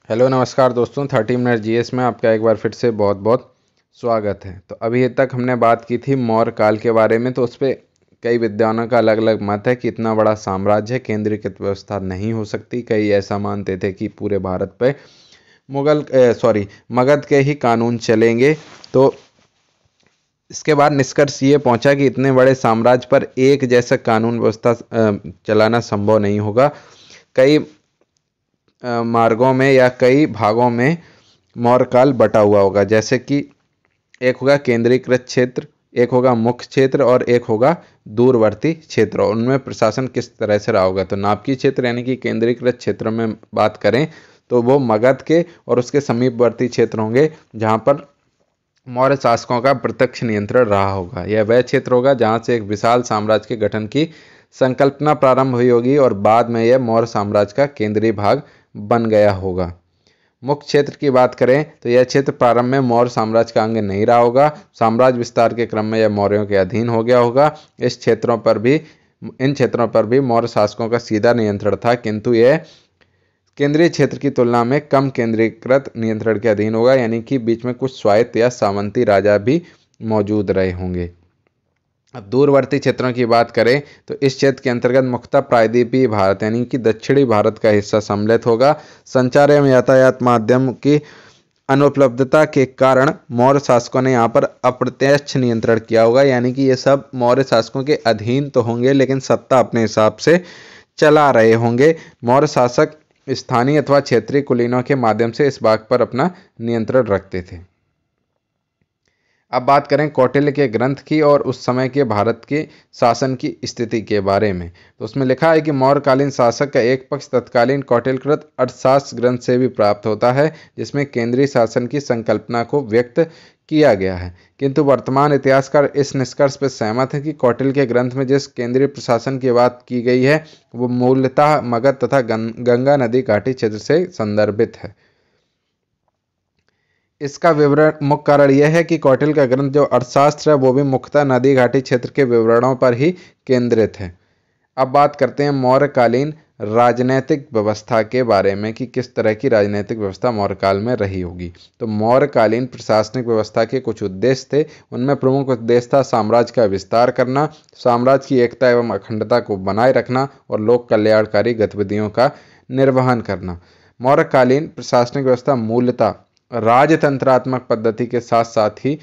Hello नमस्कार दोस्तों, 30 minute GS में आपका एक बार फिर से बहुत बहुत स्वागत है। तो अभी तक हमने बात की थी मौर्य काल के बारे में। तो उस पर कई विद्वानों का अलग अलग मत है कि इतना बड़ा साम्राज्य है, केंद्रीकृत व्यवस्था नहीं हो सकती। कई ऐसा मानते थे कि पूरे भारत पे मगध के ही कानून चलेंगे। तो इसके बाद निष्कर्ष ये पहुंचा कि इतने बड़े साम्राज्य पर एक जैसा कानून व्यवस्था चलाना संभव नहीं होगा। कई मार्गों में या कई भागों में मौर्य काल बटा हुआ होगा, जैसे कि एक होगा केंद्रीकृत क्षेत्र, एक होगा मुख्य क्षेत्र और एक होगा दूरवर्ती क्षेत्र। और उनमें प्रशासन किस तरह से रहा होगा। तो नाभिकीय क्षेत्र यानी कि केंद्रीकृत क्षेत्र में बात करें तो वो मगध के और उसके समीपवर्ती क्षेत्र होंगे, जहां पर मौर्य शासकों का प्रत्यक्ष नियंत्रण रहा होगा। यह वह क्षेत्र होगा जहां से एक विशाल साम्राज्य के गठन की संकल्पना प्रारंभ हुई होगी और बाद में यह मौर्य साम्राज्य का केंद्रीय भाग बन गया होगा। मुख्य क्षेत्र की बात करें तो यह क्षेत्र प्रारंभ में मौर्य साम्राज्य का अंग नहीं रहा होगा। साम्राज्य विस्तार के क्रम में यह मौर्यों के अधीन हो गया होगा। इन क्षेत्रों पर भी मौर्य शासकों का सीधा नियंत्रण था, किंतु यह केंद्रीय क्षेत्र की तुलना में कम केंद्रीकृत नियंत्रण के अधीन होगा, यानी कि बीच में कुछ स्वायत्त या सामंती राजा भी मौजूद रहे होंगे। अब दूरवर्ती क्षेत्रों की बात करें तो इस क्षेत्र के अंतर्गत मुख्यतः प्रायद्वीपीय भारत यानी कि दक्षिणी भारत का हिस्सा सम्मिलित होगा। संचार एवं यातायात माध्यम की अनुपलब्धता के कारण मौर्य शासकों ने यहाँ पर अप्रत्यक्ष नियंत्रण किया होगा, यानी कि ये सब मौर्य शासकों के अधीन तो होंगे लेकिन सत्ता अपने हिसाब से चला रहे होंगे। मौर्य शासक स्थानीय अथवा क्षेत्रीय कुलीनों के माध्यम से इस भाग पर अपना नियंत्रण रखते थे। अब बात करें कौटिल्य के ग्रंथ की और उस समय के भारत के शासन की स्थिति के बारे में। तो उसमें लिखा है कि मौर्यकालीन शासक का एक पक्ष तत्कालीन कौटिल्यकृत अर्थशास्त्र ग्रंथ से भी प्राप्त होता है, जिसमें केंद्रीय शासन की संकल्पना को व्यक्त किया गया है। किंतु वर्तमान इतिहासकार इस निष्कर्ष पर सहमत है कि कौटिल्य के ग्रंथ में जिस केंद्रीय प्रशासन की बात की गई है वो मूलतः मगध तथा गंगा नदी घाटी क्षेत्र से संदर्भित है। इसका विवरण मुख्य कारण यह है कि कौटिल्य का ग्रंथ जो अर्थशास्त्र है वो भी मुख्यतः नदी घाटी क्षेत्र के विवरणों पर ही केंद्रित है। अब बात करते हैं मौर्यकालीन राजनैतिक व्यवस्था के बारे में कि किस तरह की राजनैतिक व्यवस्था मौर्यकाल में रही होगी। तो मौर्यकालीन प्रशासनिक व्यवस्था के कुछ उद्देश्य थे। उनमें प्रमुख उद्देश्य था साम्राज्य का विस्तार करना, साम्राज्य की एकता एवं अखंडता को बनाए रखना और लोक कल्याणकारी गतिविधियों का निर्वहन करना। मौर्यकालीन प्रशासनिक व्यवस्था मूलतः राजतंत्रात्मक पद्धति के साथ साथ ही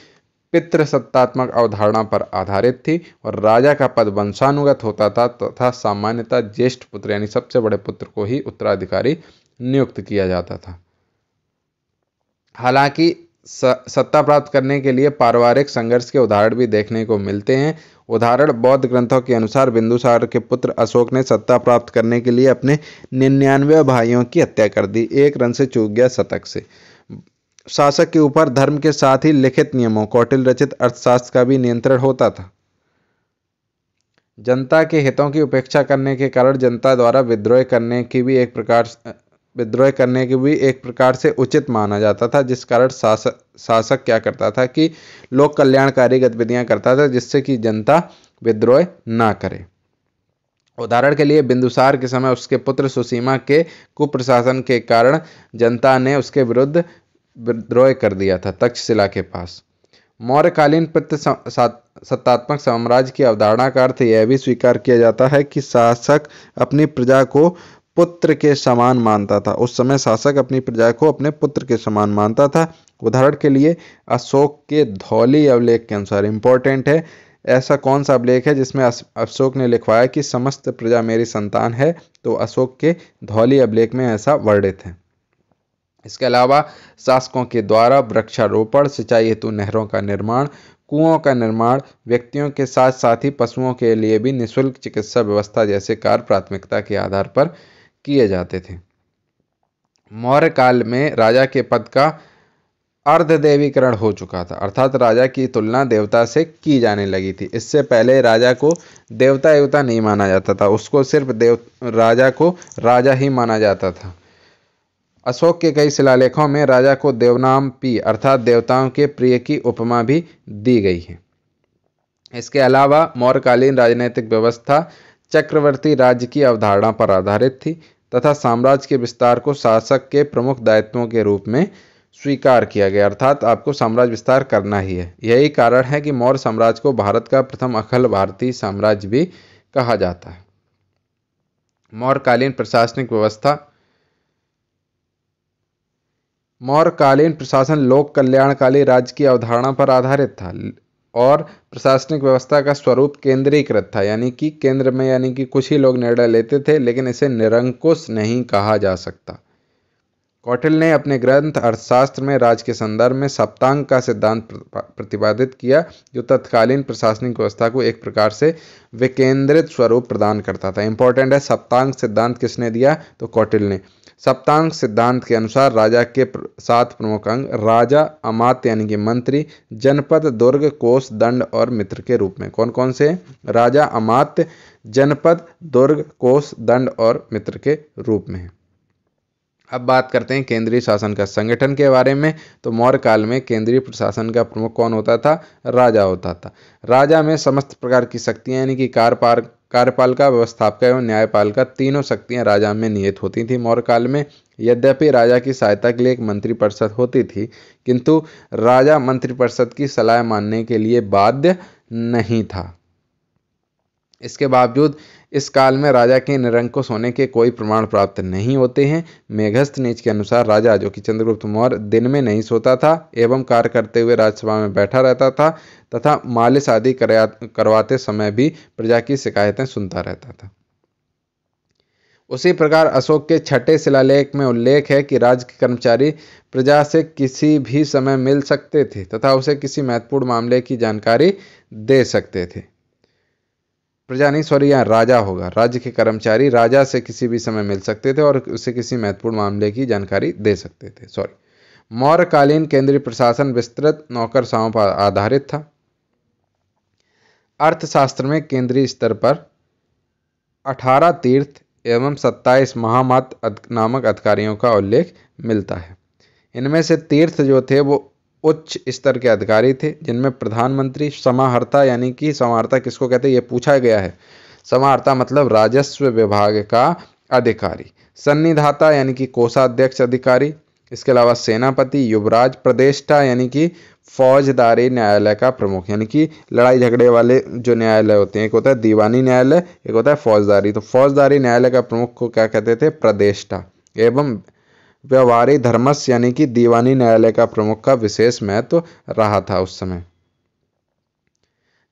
पितृसत्तात्मक अवधारणा पर आधारित थी और राजा का पद वंशानुगत होता था तथा सामान्यतः ज्येष्ठ पुत्र यानी सबसे बड़े पुत्र को ही उत्तराधिकारी नियुक्त किया जाता था। हालांकि सत्ता प्राप्त करने के लिए पारिवारिक संघर्ष के उदाहरण भी देखने को मिलते हैं। उदाहरण बौद्ध ग्रंथों के अनुसार बिंदुसार के पुत्र अशोक ने सत्ता प्राप्त करने के लिए अपने 99 भाइयों की हत्या कर दी, एक रन से चूक गया शतक से। शासक के ऊपर धर्म के साथ ही लिखित नियमों कौटिल्य रचित अर्थशास्त्र का भी नियंत्रण होता था। जनता के हितों की उपेक्षा करने के कारण जनता द्वारा विद्रोह करने की भी एक प्रकार से उचित माना जाता था, जिस कारण शासक क्या करता था कि लोक कल्याणकारी गतिविधियां करता था जिससे कि जनता विद्रोह ना करे। उदाहरण के लिए बिंदुसार के समय उसके पुत्र सुसीमा के कुप्रशासन के कारण जनता ने उसके विरुद्ध विद्रोह कर दिया था तक्षशिला के पास। मौर्यकालीन सत्तात्मक साम्राज्य की अवधारणा का अर्थ यह भी स्वीकार किया जाता है कि शासक अपनी प्रजा को पुत्र के समान मानता था। उस समय शासक अपनी प्रजा को अपने पुत्र के समान मानता था। उदाहरण के लिए अशोक के धौली अभिलेख के अनुसार इंपॉर्टेंट है, ऐसा कौन सा अभिलेख है जिसमें अशोक ने लिखवाया कि समस्त प्रजा मेरी संतान है। तो अशोक के धौली अभिलेख में ऐसा वर्णित है। इसके अलावा शासकों के द्वारा वृक्षारोपण, सिंचाई हेतु नहरों का निर्माण, कुओं का निर्माण, व्यक्तियों के साथ साथ ही पशुओं के लिए भी निःशुल्क चिकित्सा व्यवस्था जैसे कार्य प्राथमिकता के आधार पर किए जाते थे। मौर्य काल में राजा के पद का अर्धदेवीकरण हो चुका था, अर्थात राजा की तुलना देवता से की जाने लगी थी। इससे पहले राजा को देवता नहीं माना जाता था, उसको सिर्फ राजा को राजा ही माना जाता था। अशोक के कई शिलालेखों में राजा को देवनाम पी अर्थात देवताओं के प्रिय की उपमा भी दी गई है। इसके अलावा मौर्यकालीन राजनीतिक व्यवस्था चक्रवर्ती राज्य की अवधारणा पर आधारित थी। तथा साम्राज्य के विस्तार को शासक के प्रमुख दायित्वों के रूप में स्वीकार किया गया, अर्थात आपको साम्राज्य विस्तार करना ही है। यही कारण है कि मौर्य साम्राज्य को भारत का प्रथम अखिल भारतीय साम्राज्य भी कहा जाता है। मौर्यकालीन प्रशासनिक व्यवस्था। मौर्यकालीन प्रशासन लोक कल्याणकारी राज्य की अवधारणा पर आधारित था और प्रशासनिक व्यवस्था का स्वरूप केंद्रीकृत था, यानी कि केंद्र में यानी कि कुछ ही लोग निर्णय लेते थे, लेकिन इसे निरंकुश नहीं कहा जा सकता। कौटिल्य ने अपने ग्रंथ अर्थशास्त्र में राज्य के संदर्भ में सप्तांग का सिद्धांत प्रतिपादित किया, जो तत्कालीन प्रशासनिक व्यवस्था को एक प्रकार से विकेंद्रित स्वरूप प्रदान करता था। इंपॉर्टेंट है, सप्तांग सिद्धांत किसने दिया? तो कौटिल्य ने। सप्तांग सिद्धांत के अनुसार राजा के 7 प्रमुख अंग राजा, अमात्य यानी कि मंत्री, जनपद, दुर्ग, कोष, दंड और मित्र के रूप में। कौन कौन से? राजा, अमात्य, जनपद, दुर्ग, कोष, दंड और मित्र के रूप में। अब बात करते हैं केंद्रीय शासन का संगठन के बारे में। तो मौर्य काल में केंद्रीय प्रशासन का प्रमुख कौन होता था? राजा होता था। राजा में समस्त प्रकार की शक्तियां यानी कि कार्यपालिका, व्यवस्थापक एवं न्यायपालिका तीनों शक्तियां राजा में निहित होती थी मौर्य काल में। यद्यपि राजा की सहायता के लिए एक मंत्रिपरिषद होती थी, किंतु राजा मंत्रिपरिषद की सलाह मानने के लिए बाध्य नहीं था। इसके बावजूद इस काल में राजा के निरंकुश होने के कोई प्रमाण प्राप्त नहीं होते हैं। मेघस्थ नीच के अनुसार राजा, जो कि चंद्रगुप्त मौर्य, दिन में नहीं सोता था एवं कार्य करते हुए राज्यसभा में बैठा रहता था तथा मालिश आदि करवाते समय भी प्रजा की शिकायतें सुनता रहता था। उसी प्रकार अशोक के 6ठे शिलालेख में उल्लेख है कि राज्य के कर्मचारी प्रजा से किसी भी समय मिल सकते थे तथा उसे किसी महत्वपूर्ण मामले की जानकारी दे सकते थे। प्रजा नहीं, सॉरी, यहाँ राजा होगा। राज्य के कर्मचारी राजा से किसी भी समय मिल सकते थे और उसे किसी महत्वपूर्ण मामले की जानकारी दे सकते थे। सॉरी। मौर्यकालीन केंद्रीय प्रशासन विस्तृत नौकरशाहों पर आधारित था। अर्थशास्त्र में केंद्रीय स्तर पर 18 तीर्थ एवं 27 महामत नामक अधिकारियों का उल्लेख मिलता है। इनमें से तीर्थ जो थे वो उच्च स्तर के अधिकारी थे, जिनमें प्रधानमंत्री, समाहर्ता यानी कि समाहर्ता किसको कहते हैं ये पूछा गया है। समाहर्ता मतलब राजस्व विभाग का अधिकारी, सन्निधाता यानी कि कोषाध्यक्ष अधिकारी, इसके अलावा सेनापति, युवराज, प्रदेष्टा यानी कि फौजदारी न्यायालय का प्रमुख, यानी कि लड़ाई झगड़े वाले जो न्यायालय होते हैं, एक होता है दीवानी न्यायालय, एक होता है फौजदारी। तो फौजदारी न्यायालय का प्रमुख को क्या कहते थे? प्रदेष्टा। एवं व्यवहारिक धर्मस्य यानी कि दीवानी न्यायालय का प्रमुख का विशेष महत्व रहा था उस समय।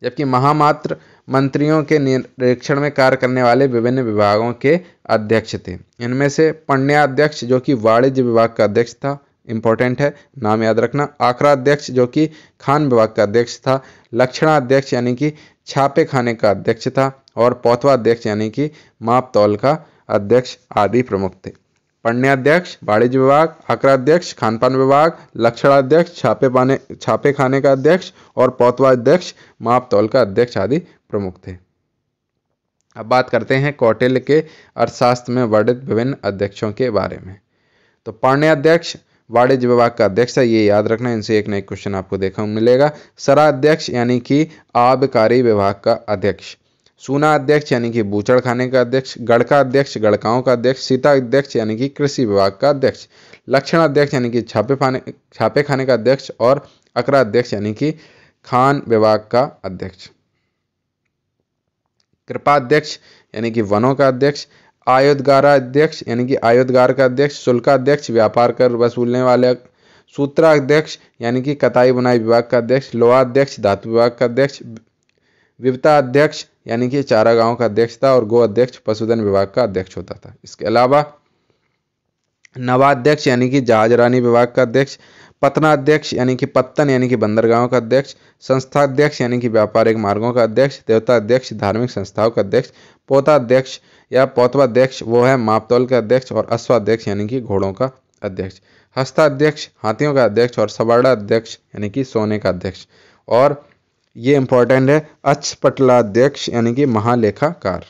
जबकि महामात्र मंत्रियों के निरीक्षण में कार्य करने वाले विभिन्न विभागों के अध्यक्ष थे। इनमें से पण्याध्यक्ष जो कि वाणिज्य विभाग का अध्यक्ष था, इंपॉर्टेंट है, नाम याद रखना। आखराध्यक्ष जो कि खान विभाग का अध्यक्ष था। लक्षणाध्यक्ष यानी कि छापे खाने का अध्यक्ष था। और पौतवाध्यक्ष यानी कि माप तौल का अध्यक्ष आदि प्रमुख थे। पण्याध्यक्ष वाणिज्य विभाग, आक्राध्यक्ष खानपान विभाग, लक्षणाध्यक्ष छापे खाने का अध्यक्ष और पौतवाध्यक्ष माप तौल का अध्यक्ष आदि प्रमुख थे। अब बात करते हैं कौटिल्य के अर्थशास्त्र में वर्णित विभिन्न अध्यक्षों के बारे में। तो पण्याध्यक्ष वाणिज्य विभाग का अध्यक्ष है, ये याद रखना, इनसे एक नया क्वेश्चन आपको देखने को मिलेगा। सराध्यक्ष यानी कि आबकारी विभाग का अध्यक्ष। सूना अध्यक्ष यानी कि बूचड़ खाने का अध्यक्ष। गढ़का अध्यक्ष गढ़काओं का अध्यक्ष। सीता अध्यक्ष यानी कि कृषि विभाग का अध्यक्ष। लक्षण अध्यक्ष यानी कि छापे खाने का अध्यक्ष। और अकरा अध्यक्ष यानी कि खान विभाग का अध्यक्ष। कृपा अध्यक्ष यानी कि वनों का अध्यक्ष। आयोदगारा अध्यक्ष यानी कि आयोदगार का अध्यक्ष। शुल्काध्यक्ष व्यापार कर वसूलने वाले। सूत्राध्यक्ष यानी कि कताई बुनाई विभाग का अध्यक्ष। लोहाध्यक्ष धातु विभाग का अध्यक्ष। विविता अध्यक्ष यानी कि चारागाहों का अध्यक्ष था। और गो अध्यक्ष पशुधन विभाग का अध्यक्ष होता था। इसके अलावा नवाध्यक्ष यानी कि जहाजरानी विभाग का अध्यक्ष। पत्तनाध्यक्ष यानी कि पत्तन यानी कि बंदरगाहों का अध्यक्ष। संस्थाध्यक्ष यानी कि व्यापारिक मार्गों का अध्यक्ष। देवता अध्यक्ष धार्मिक संस्थाओं का अध्यक्ष। पोताध्यक्ष या पौतवाध्यक्ष वो है मापतौल का अध्यक्ष। और अश्वाध्यक्ष यानी कि घोड़ों का अध्यक्ष। हस्ताध्यक्ष हाथियों का अध्यक्ष। और सवर्णाध्यक्ष यानी कि सोने का अध्यक्ष। और ये इंपॉर्टेंट है, अक्षपटलाध्यक्ष यानी कि महालेखाकार।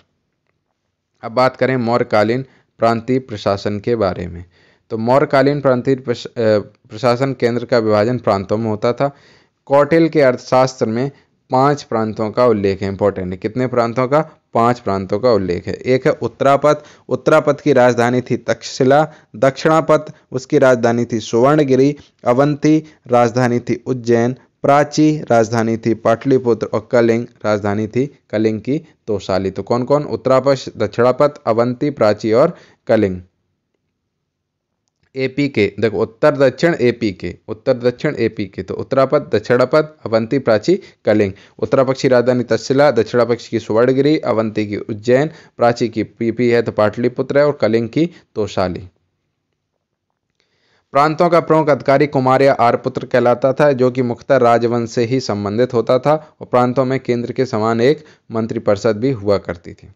अब बात करें मौर्यकालीन प्रांतीय प्रशासन के बारे में। तो मौर्यकालीन प्रांतीय प्रशासन केंद्र का विभाजन प्रांतों में होता था। कौटिल्य के अर्थशास्त्र में 5 प्रांतों का उल्लेख है, इंपॉर्टेंट है। कितने प्रांतों का? 5 प्रांतों का उल्लेख है। एक है उत्तरापथ। उत्तरापथ की राजधानी थी तक्षशिला। दक्षिणापथ, उसकी राजधानी थी सुवर्णगिरी। अवंती, राजधानी थी उज्जैन। प्राची, राजधानी थी पाटलिपुत्र। और कलिंग, राजधानी थी कलिंग की तोशाली। तो कौन कौन? उत्तरापथ, दक्षिणापथ, अवंती, प्राची और कलिंग। एपी के, देखो उत्तर दक्षिण एपी के, उत्तर दक्षिण एपी के, तो उत्तरापथ, दक्षिणापथ, अवंती, प्राची, कलिंग। उत्तरापक्ष की राजधानी तक्षशिला, दक्षिणापक्ष की सुवर्णगिरी, अवंती की उज्जैन, प्राची की पीपी है तो पाटलिपुत्र है, और कलिंग की तोशाली। प्रांतों का प्रमुख अधिकारी कुमार या आर्यपुत्र कहलाता था, जो कि मुख्यतः राजवंश से ही संबंधित होता था, और प्रांतों में केंद्र के समान एक मंत्रिपरिषद भी हुआ करती थी।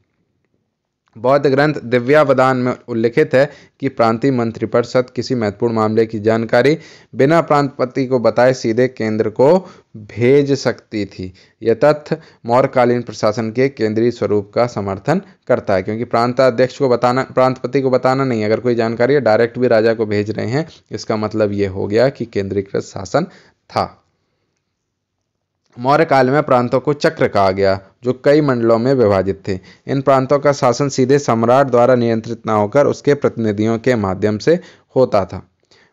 बौद्ध ग्रंथ दिव्यावदान में उल्लिखित है कि प्रांतीय मंत्रिपरिषद किसी महत्वपूर्ण मामले की जानकारी बिना प्रांतपति को बताए सीधे केंद्र को भेज सकती थी। यह तथ्य मौर्यकालीन प्रशासन के केंद्रीय स्वरूप का समर्थन करता है, क्योंकि प्रांताध्यक्ष को बताना, प्रांतपति को बताना नहीं, अगर कोई जानकारी है डायरेक्ट भी राजा को भेज रहे हैं, इसका मतलब ये हो गया कि केंद्रीकृत शासन था। मौर्य काल में प्रांतों को चक्र कहा गया, जो कई मंडलों में विभाजित थे। इन प्रांतों का शासन सीधे सम्राट द्वारा नियंत्रित न होकर उसके प्रतिनिधियों के माध्यम से होता था।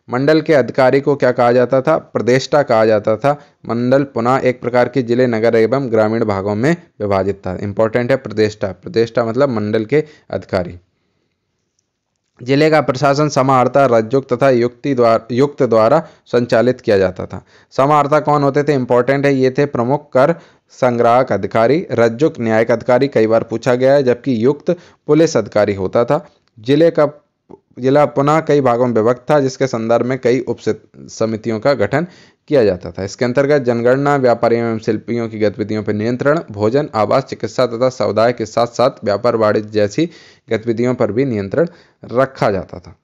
मंडल के अधिकारी को क्या कहा जाता था? प्रदेष्टा कहा जाता था। मंडल पुनः एक प्रकार के जिले, नगर एवं ग्रामीण भागों में विभाजित था। इंपॉर्टेंट है प्रदेष्टा। प्रदेष्टा मतलब मंडल के अधिकारी। जिले का प्रशासन समाहर्ता, रज्जुक तथा युक्त द्वारा संचालित किया जाता था। समाहर्ता कौन होते थे? इंपॉर्टेंट है, ये थे प्रमुख कर संग्राहक अधिकारी। रज्जुक न्यायिक अधिकारी, कई बार पूछा गया है, जबकि युक्त पुलिस अधिकारी होता था। जिला पुनः कई भागों में विभक्त था, जिसके संदर्भ में कई उप समितियों का गठन किया जाता था। इसके अंतर्गत जनगणना, व्यापारियों एवं शिल्पियों की गतिविधियों पर नियंत्रण, भोजन, आवास, चिकित्सा तथा समुदाय के साथ साथ व्यापार वाणिज्य जैसी गतिविधियों पर भी नियंत्रण रखा जाता था।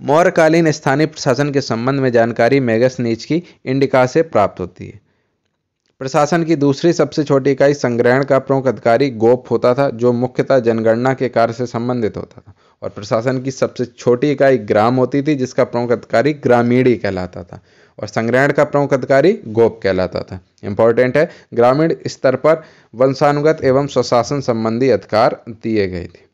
मौर्यकालीन स्थानीय प्रशासन के संबंध में जानकारी मेगस्थनीज की इंडिका से प्राप्त होती है। प्रशासन की दूसरी सबसे छोटी इकाई संग्रहण का प्रमुख अधिकारी गोप होता था, जो मुख्यतः जनगणना के कार्य से संबंधित होता था। और प्रशासन की सबसे छोटी इकाई ग्राम होती थी, जिसका प्रमुख अधिकारी ग्रामीणी कहलाता था, और संग्रहण का प्रमुख अधिकारी गोप कहलाता था। इंपॉर्टेंट है, ग्रामीण स्तर पर वंशानुगत एवं स्वशासन संबंधी अधिकार दिए गए थे।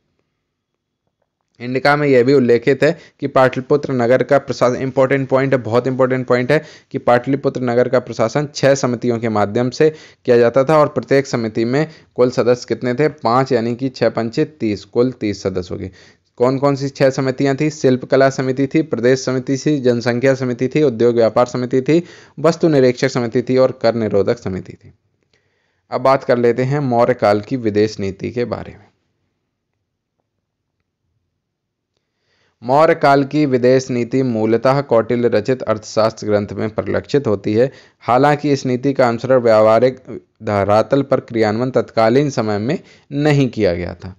इंडिका में यह भी उल्लेखित है कि पाटलिपुत्र नगर का प्रशासन, इंपॉर्टेंट पॉइंट है, बहुत इंपॉर्टेंट पॉइंट है, कि पाटलिपुत्र नगर का प्रशासन 6 समितियों के माध्यम से किया जाता था, और प्रत्येक समिति में कुल सदस्य कितने थे? 5, यानी कि 6 पंचे 30, कुल 30 सदस्य हो गए। कौन कौन सी 6 समितियां थी? शिल्पकला समिति थी, प्रदेश समिति थी, जनसंख्या समिति थी, उद्योग व्यापार समिति थी, वस्तु निरीक्षक समिति थी, और कर निरोधक समिति थी। अब बात कर लेते हैं मौर्य काल की विदेश नीति के बारे में। मौर्य काल की विदेश नीति मूलतः कौटिल्य रचित अर्थशास्त्र ग्रंथ में परिलक्षित होती है। हालांकि इस नीति का अनुसरण व्यावहारिक धरातल पर क्रियान्वयन तत्कालीन समय में नहीं किया गया था।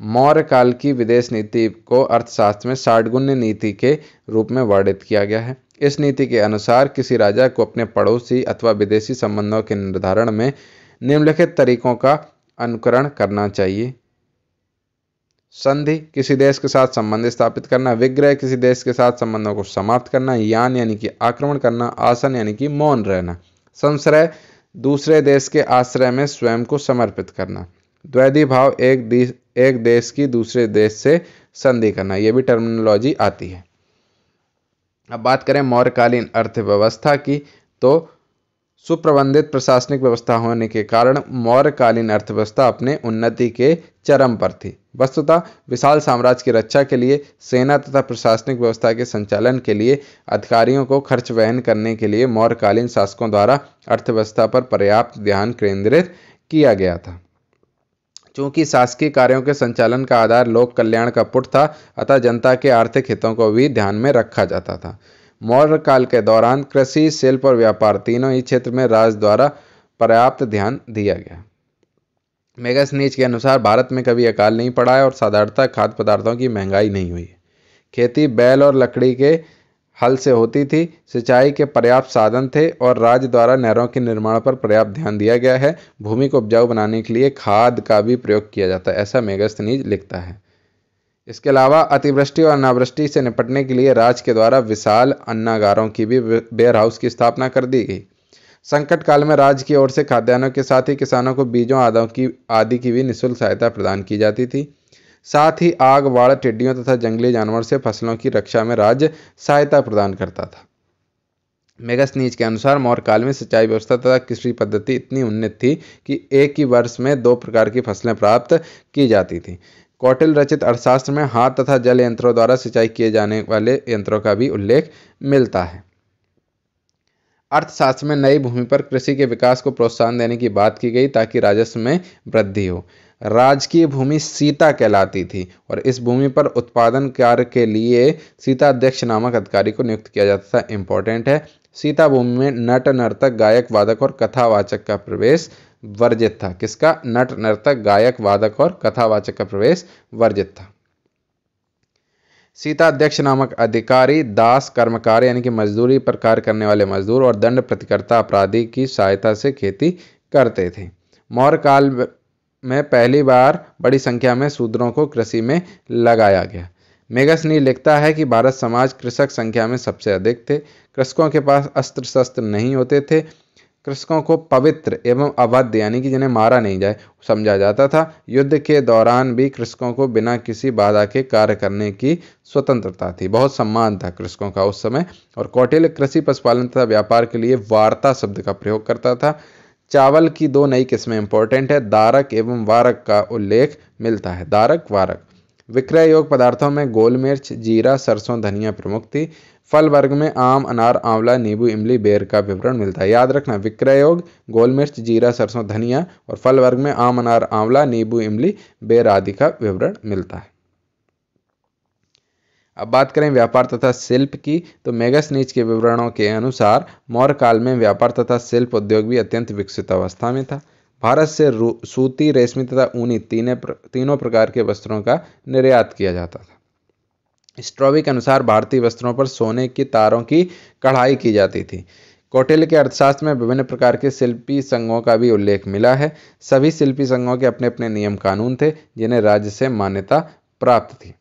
मौर्य काल की विदेश नीति को अर्थशास्त्र में षाटगुण्य नीति के रूप में वर्णित किया गया है। इस नीति के अनुसार किसी राजा को अपने पड़ोसी अथवा विदेशी संबंधों के निर्धारण में निम्नलिखित तरीकों का अनुकरण करना चाहिए। संधि, किसी देश के साथ संबंध स्थापित करना। विग्रह, किसी देश के साथ संबंधों को समाप्त करना। यान, यानी कि आक्रमण करना। आसन, यानी कि मौन रहना। संश्रय, दूसरे देश के आश्रय में स्वयं को समर्पित करना। द्वैधी भाव, एक देश की दूसरे देश से संधि करना। यह भी टर्मिनोलॉजी आती है। अब बात करें मौर्यकालीन अर्थव्यवस्था की, तो सुप्रबंधित प्रशासनिक व्यवस्था होने के कारण मौर्यकालीन अर्थव्यवस्था अपने उन्नति के चरम पर थी। वस्तुतः विशाल साम्राज्य की रक्षा के लिए, सेना तथा प्रशासनिक व्यवस्था के संचालन के लिए, अधिकारियों को खर्च वहन करने के लिए मौर्यकालीन शासकों द्वारा अर्थव्यवस्था पर पर्याप्त ध्यान केंद्रित किया गया था। चूंकि शासकीय कार्यों के संचालन का आधार लोक कल्याण का पुट था, अतः जनता के आर्थिक हितों को भी ध्यान में रखा जाता था। मौर्य काल के दौरान कृषि, शिल्प और व्यापार तीनों ही क्षेत्र में राज द्वारा पर्याप्त ध्यान दिया गया। मेगस्थनीज के अनुसार भारत में कभी अकाल नहीं पड़ा है और साधारणतः खाद्य पदार्थों की महंगाई नहीं हुई है। खेती बैल और लकड़ी के हल से होती थी। सिंचाई के पर्याप्त साधन थे और राज्य द्वारा नहरों के निर्माण पर पर्याप्त ध्यान दिया गया है। भूमि को उपजाऊ बनाने के लिए खाद का भी प्रयोग किया जाता है, ऐसा मेगस्थनीज लिखता है। इसके अलावा अतिवृष्टि और अनावृष्टि से निपटने के लिए राज्य के द्वारा विशाल अन्नागारों की भी वेयर हाउस की स्थापना कर दी गई। संकट काल में राज्य की ओर से खाद्यान्नों के साथ ही किसानों को बीजों आदि की भी निःशुल्क सहायता प्रदान की जाती थी। साथ ही आग, बाढ़, टिड्डियों तथा जंगली जानवरों से फसलों की रक्षा में राज्य सहायता प्रदान करता था। मेगास्थनीज के अनुसार मौर्य काल में सिंचाई व्यवस्था तथा कृषि पद्धति इतनी उन्नत थी कि एक ही वर्ष में 2 प्रकार की फसलें प्राप्त की जाती थी। कौटिल्य रचित अर्थशास्त्र में हाथ तथा जल यंत्रों द्वारा सिंचाई किए जाने वाले यंत्रों का भी उल्लेख मिलता है। अर्थशास्त्र में नई भूमि पर कृषि के विकास को प्रोत्साहन देने की बात की गई ताकि राजस्व में वृद्धि हो। राजकीय भूमि सीता कहलाती थी और इस भूमि पर उत्पादन कार्य के लिए सीता अध्यक्ष नामक अधिकारी को नियुक्त किया जाता था। इंपॉर्टेंट है, सीता भूमि में नट, नर्तक, गायक, वादक और कथावाचक का प्रवेश वर्जित था। किसका? नट, नर्तक, गायक, वादक और कथावाचक का प्रवेश वर्जित था। सीता अध्यक्ष नामक अधिकारी दास, कर्मकार यानी कि मजदूरी पर कार्य करने वाले मजदूर और दंड प्रतिकर्ता अपराधी की सहायता से खेती करते थे। मौर्य काल में पहली बार बड़ी संख्या में शूद्रों को कृषि में लगाया गया। मेगास्थनीज लिखता है कि भारत समाज कृषक संख्या में सबसे अधिक थे। कृषकों के पास अस्त्र शस्त्र नहीं होते थे। कृषकों को पवित्र एवं अवध्य यानी कि जिन्हें मारा नहीं जाए समझा जाता था। युद्ध के दौरान भी कृषकों को बिना किसी बाधा के कार्य करने की स्वतंत्रता थी। बहुत सम्मान था कृषकों का उस समय। और कौटिल्य कृषि, पशुपालन तथा व्यापार के लिए वार्ता शब्द का प्रयोग करता था। चावल की 2 नई किस्में इंपॉर्टेंट है, दारक एवं वारक का उल्लेख मिलता है। दारक, वारक। विक्रय योग्य पदार्थों में गोल मिर्च, जीरा, सरसों, धनिया प्रमुख थी। फल वर्ग में आम, अनार, आंवला, नींबू, इमली, बेर का विवरण मिलता है। याद रखना, विक्रय योग्य गोल मिर्च, जीरा, सरसों, धनिया और फल वर्ग में आम, अनार, आंवला, नींबू, इमली, बेर आदि का विवरण मिलता है। अब बात करें व्यापार तथा शिल्प की, तो मेगास्थनीज के विवरणों के अनुसार मौर्य काल में व्यापार तथा शिल्प उद्योग भी अत्यंत विकसित अवस्था में था। भारत से सूती, रेशमी तथा ऊनी तीनों प्रकार के वस्त्रों का निर्यात किया जाता था। स्ट्रॉबी के अनुसार भारतीय वस्त्रों पर सोने की तारों की कढ़ाई की जाती थी। कौटिल्य के अर्थशास्त्र में विभिन्न प्रकार के शिल्पी संघों का भी उल्लेख मिला है। सभी शिल्पी संघों के अपने अपने नियम कानून थे जिन्हें राज्य से मान्यता प्राप्त थी।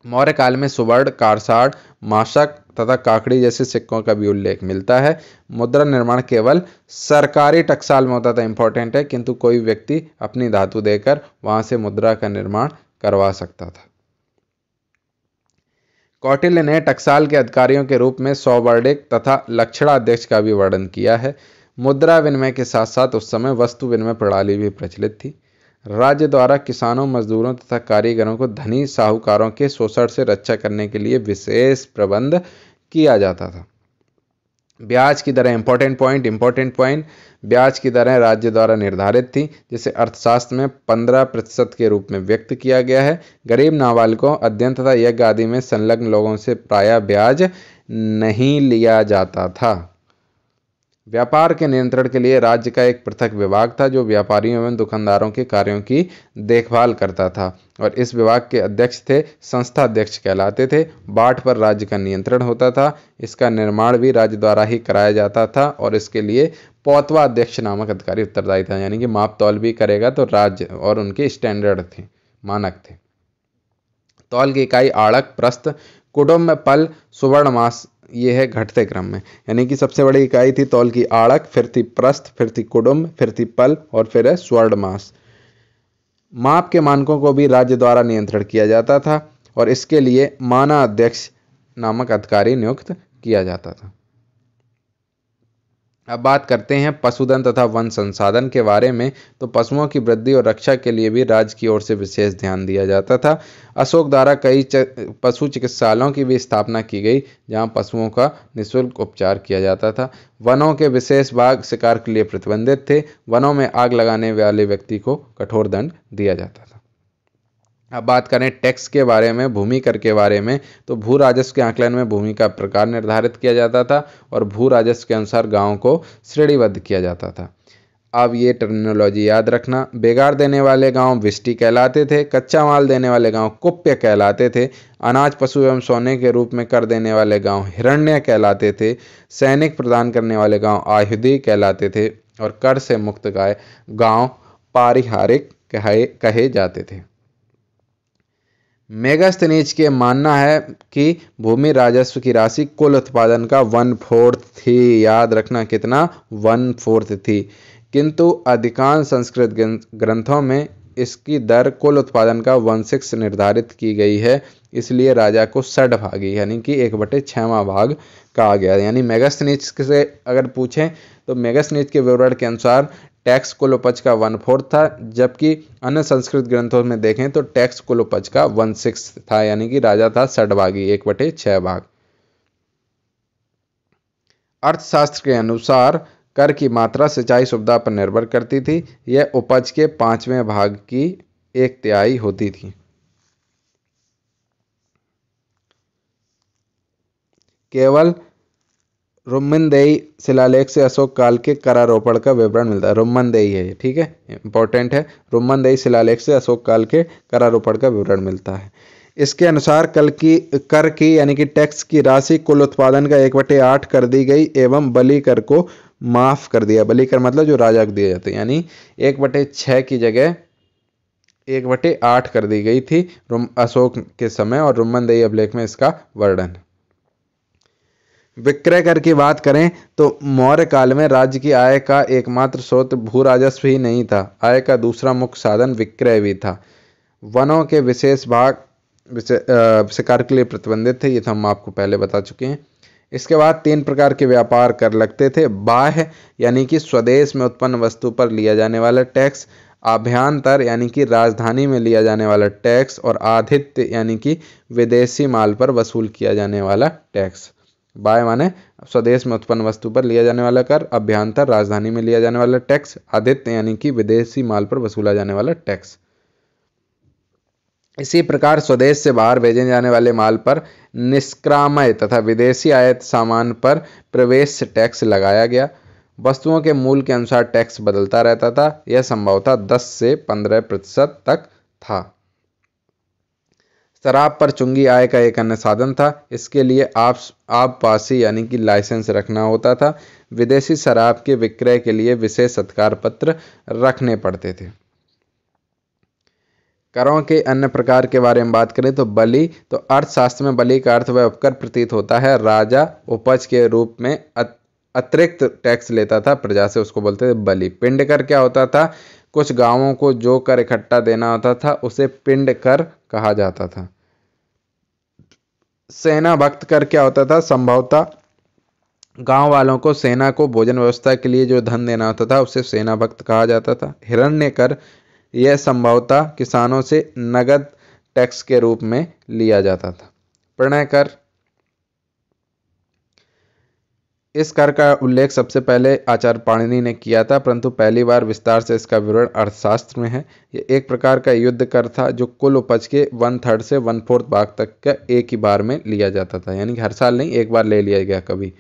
मौर्य काल में सुवर्ण, कारसाड़, माशक तथा काकड़ी जैसे सिक्कों का भी उल्लेख मिलता है। मुद्रा निर्माण केवल सरकारी टकसाल में होता था। इंपॉर्टेंट है, किंतु कोई व्यक्ति अपनी धातु देकर वहां से मुद्रा का निर्माण करवा सकता था। कौटिल्य ने टकसाल के अधिकारियों के रूप में सौवर्णिक तथा लक्षणाध्यक्ष का भी वर्णन किया है। मुद्रा विनिमय के साथ साथ उस समय वस्तु विनिमय प्रणाली भी प्रचलित थी। राज्य द्वारा किसानों, मजदूरों तथा कारीगरों को धनी साहूकारों के शोषण से रक्षा करने के लिए विशेष प्रबंध किया जाता था। ब्याज की दरें, इंपॉर्टेंट पॉइंट, ब्याज की दरें राज्य द्वारा निर्धारित थी, जिसे अर्थशास्त्र में 15% के रूप में व्यक्त किया गया है। गरीब नाबालिगों, अध्ययन तथा यज्ञ आदि में संलग्न लोगों से प्रायः ब्याज नहीं लिया जाता था। व्यापार के नियंत्रण के लिए राज्य का एक पृथक विभाग था जो व्यापारियों एवं दुकानदारों के कार्यों की देखभाल करता था और इस विभाग के अध्यक्ष थे संस्था अध्यक्ष कहलाते थे। बाट पर राज्य का नियंत्रण होता था। इसका निर्माण भी राज्य द्वारा ही कराया जाता था और इसके लिए पौतवा अध्यक्ष नामक अधिकारी उत्तरदायी था, यानी कि माप तौल भी करेगा तो राज्य और उनके स्टैंडर्ड थे, मानक थे। तौल की इकाई आड़क, प्रस्थ, कुडुम्ब, पल, सुवर्ण मास ये है घटते क्रम में, यानी कि सबसे बड़ी इकाई थी तौल की आड़क, फिर थी प्रस्थ, फिर थी कुडुम्ब, फिर थी पल और फिर है स्वर्ण मास। माप के मानकों को भी राज्य द्वारा नियंत्रण किया जाता था और इसके लिए माना अध्यक्ष नामक अधिकारी नियुक्त किया जाता था। अब बात करते हैं पशुधन तथा वन संसाधन के बारे में, तो पशुओं की वृद्धि और रक्षा के लिए भी राज्य की ओर से विशेष ध्यान दिया जाता था। अशोक द्वारा कई पशु चिकित्सालयों की भी स्थापना की गई जहां पशुओं का निःशुल्क उपचार किया जाता था। वनों के विशेष भाग शिकार के लिए प्रतिबंधित थे। वनों में आग लगाने वाले व्यक्ति को कठोर दंड दिया जाता था। अब बात करें टैक्स के बारे में, भूमि कर के बारे में, तो भू राजस्व के आकलन में भूमि का प्रकार निर्धारित किया जाता था और भू राजस्व के अनुसार गांवों को श्रेणीबद्ध किया जाता था। अब ये टर्मिनोलॉजी याद रखना। बेगार देने वाले गांव विष्टि कहलाते थे। कच्चा माल देने वाले गांव कुप्य कहलाते थे। अनाज, पशु एवं सोने के रूप में कर देने वाले गांव हिरण्य कहलाते थे। सैनिक प्रदान करने वाले गांव आयुधि कहलाते थे और कर से मुक्त गांव पारिहारिक कहे जाते थे। मेगास्थनीज के मानना है कि भूमि राजस्व की राशि कुल उत्पादन का 1/4 थी। याद रखना कितना, 1/4 थी। किंतु अधिकांश संस्कृत ग्रंथों में इसकी दर कुल उत्पादन का 1/6 निर्धारित की गई है। इसलिए राजा को षडभागी यानी कि 1/6वां भाग कहा गया। यानी मेगास्थनीज से अगर पूछें तो मेगास्थनीज के विवरण के अनुसार टैक्स कुल उपज का 1/4 था, जबकि अन्य संस्कृत ग्रंथों में देखें तो टैक्स कुल उपज का 1/6 था, यानी कि राजा था षडभागी, 1/6 भाग। अर्थशास्त्र के अनुसार कर की मात्रा सिंचाई सुविधा पर निर्भर करती थी। यह उपज के 5वें भाग की 1/3 होती थी। केवल रुम्मनदेई शिलालेख से अशोक काल के करारोपण का विवरण मिलता है। रुम्मनदेई है, ठीक है, इंपॉर्टेंट है। रुम्मनदेई शिलालेख से अशोक काल के करारोपण का विवरण मिलता है। इसके अनुसार कर की यानी कि टैक्स की राशि कुल उत्पादन का 1/8 कर दी गई एवं बलि कर को माफ कर दिया। बलि कर मतलब जो राजा को दिए जाते, यानी 1/6 की जगह 1/8 कर दी गई थी अशोक के समय, और रुम्मनदेई अभिलेख में इसका वर्णन। विक्रय कर की बात करें तो मौर्य काल में राज्य की आय का एकमात्र स्रोत भू राजस्व ही नहीं था, आय का दूसरा मुख्य साधन विक्रय भी था। वनों के विशेष भाग शिकार के लिए प्रतिबंधित थे, ये तो हम आपको पहले बता चुके हैं। इसके बाद 3 प्रकार के व्यापार कर लगते थे। बाह्य यानी कि स्वदेश में उत्पन्न वस्तु पर लिया जाने वाला टैक्स, आभ्यंतर यानी कि राजधानी में लिया जाने वाला टैक्स, और आतिथ्य यानी कि विदेशी माल पर वसूल किया जाने वाला टैक्स। बाह्य माने स्वदेश में उत्पन्न वस्तु पर लिया जाने वाला कर, अभ्यंतर राजधानी में लिया जाने वाला टैक्स, आतिथ्य यानी कि विदेशी माल पर वसूला जाने वाला टैक्स। इसी प्रकार स्वदेश से बाहर भेजे जाने वाले माल पर निष्क्रामय तथा विदेशी आयात सामान पर प्रवेश टैक्स लगाया गया। वस्तुओं के मूल्य के अनुसार टैक्स बदलता रहता था। यह संभवतः 10 से 15% तक था। शराब पर चुंगी आय का एक अन्य साधन था। इसके लिए आबपासी यानी कि लाइसेंस रखना होता था। विदेशी शराब के विक्रय के लिए विशेष अधिकार पत्र रखने पड़ते थे। करों के अन्य प्रकार के बारे में बात करें तो बलि, तो अर्थशास्त्र में बलि का अर्थ वह उपकर प्रतीत होता है। राजा उपज के रूप में अतिरिक्त टैक्स लेता था प्रजा से, उसको बोलते थे बलि। पिंड कर क्या होता था? कुछ गांवों को जो कर इकट्ठा देना होता था उसे पिंड कर कहा जाता था। सेना भक्त कर क्या होता था? संभवतः गांव वालों को सेना को भोजन व्यवस्था के लिए जो धन देना होता था उसे सेना भक्त कहा जाता था। हिरण्य कर, यह संभवतः किसानों से नगद टैक्स के रूप में लिया जाता था। प्रणय कर, इस कर का उल्लेख सबसे पहले आचार्य पाणिनि ने किया था, परंतु पहली बार विस्तार से इसका विवरण अर्थशास्त्र में है। यह एक प्रकार का युद्ध कर था जो कुल उपज के 1/3 से 1/4 भाग तक का एक ही बार में लिया जाता था, यानी कि हर साल नहीं, एक बार ले लिया गया कभी।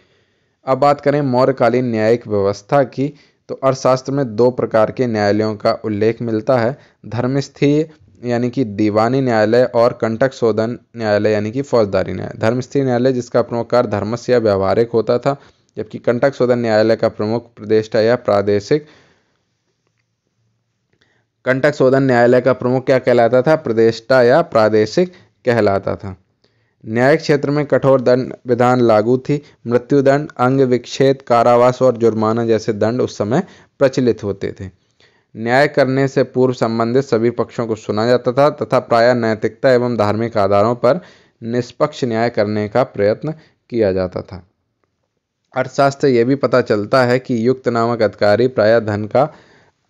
अब बात करें मौर्यकालीन न्यायिक व्यवस्था की, तो अर्थशास्त्र में 2 प्रकार के न्यायालयों का उल्लेख मिलता है। धर्मस्थीय यानी कि दीवानी न्यायालय, और कंटक शोधन न्यायालय यानी कि फौजदारी न्यायालय। धर्मस्थीय न्यायालय जिसका प्रमुख कार्य धर्मस्य या व्यावहारिक होता था, जबकि कंटक शोधन न्यायालय का प्रमुख प्रतिष्ठा या प्रादेशिक। कंटक शोधन न्यायालय का प्रमुख क्या कहलाता था? प्रतिष्ठा या प्रादेशिक कहलाता था। न्यायिक क्षेत्र में कठोर दंड विधान लागू थी। मृत्युदंड, अंग विच्छेद, कारावास और जुर्माना जैसे दंड उस समय प्रचलित होते थे। न्याय करने से पूर्व संबंधित सभी पक्षों को सुना जाता था तथा प्रायः नैतिकता एवं धार्मिक आधारों पर निष्पक्ष न्याय करने का प्रयत्न किया जाता था। अर्थशास्त्र यह भी पता चलता है कि युक्त नामक अधिकारी प्रायः धन का